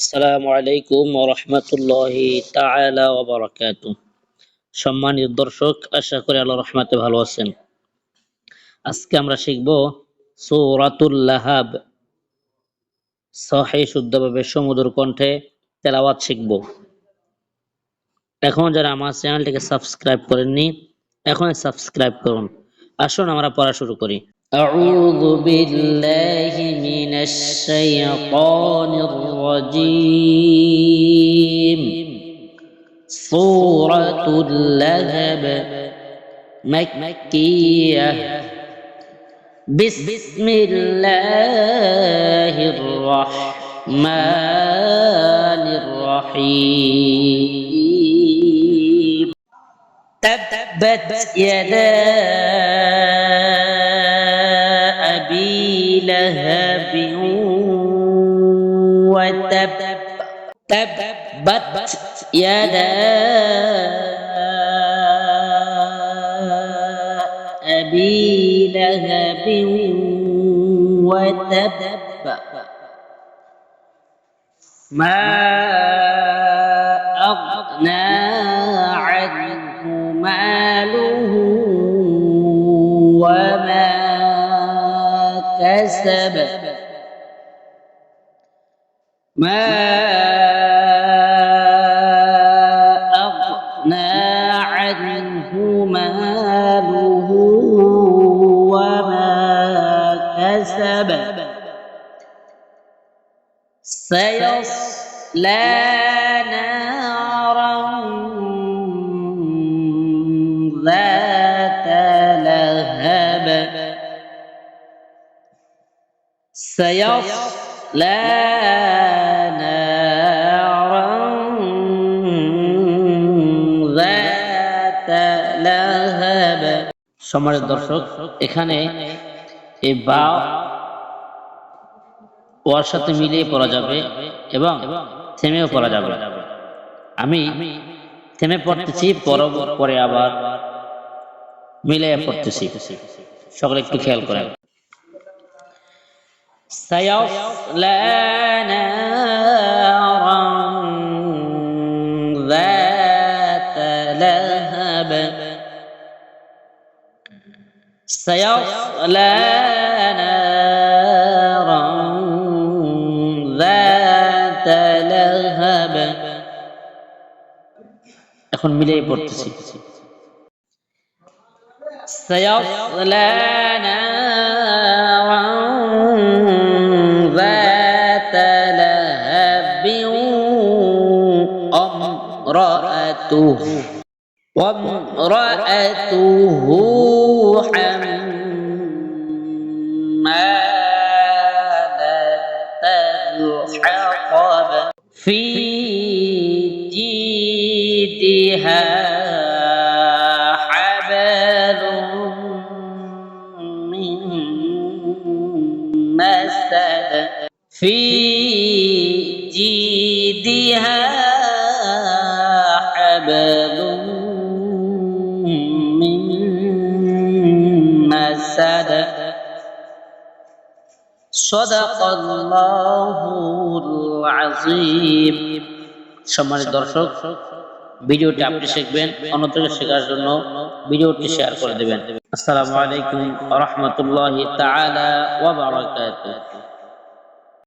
আসসালামু আলাইকুম ওয়া রাহমাতুল্লাহি তাআলা ওয়া বারাকাতুহু। সম্মানিত দর্শক, আশা করি আল্লাহর রহমতে ভালো আছেন। আজকে আমরা শিখব সূরাতুল লাহাব। সহিহ শুদ্ধভাবে সুমধুর কণ্ঠে তেলাওয়াত শিখব। এখন যারা আমার চ্যানেলটিকে সাবস্ক্রাইব করেননি, এখনই সাবস্ক্রাইব করুন। আসুন আমরা পড়া শুরু করি। আউযু বিল্লাহি মিনাশ শাইতানির রাজীম। সূরাতুল লাহাব মাক্কিয়াহ। বিসমিল্লাহির রাহমানির রহিম। তাব্বাত ইয়াদা আবি লাহাবিন ওয়া তাব। تبت يدا أبي لهب وتب ما أغنى عنه ماله وما كسب ما أغنى عنه ماله وما كسب سيصلى نارا ذات لهب سيصلى نارا ذات لهب। সম্মানিত দর্শক, এখানে এই বা ওর সাথে মিলিয়ে পড়া যাবে এবং থেমেও পড়া যাবে। আমি থেমে পড়তেছি, পরে আবার মিলিয়ে পড়তেছি। সকলে একটু খেয়াল করেন। سيصلى نارا ذات لهب سيصلى نارا ذات لهب। এখন মিলিয়ে পড়তেছি। سيصلى نارا ذات لهب وامرأته حمالة الحطب في جيدها حبل من مسد في جيدها حبل من مسد صدق الله العظيم। সম্মানিত দর্শক, ভিডিওটি আপনি শিখবেন, অন্যদেরকে শেখার জন্য ভিডিওটি শেয়ার করে দেবেন। আসসালামু আলাইকুম ওয়া রাহমাতুল্লাহি তাআলা ওয়া বারাকাতুহু।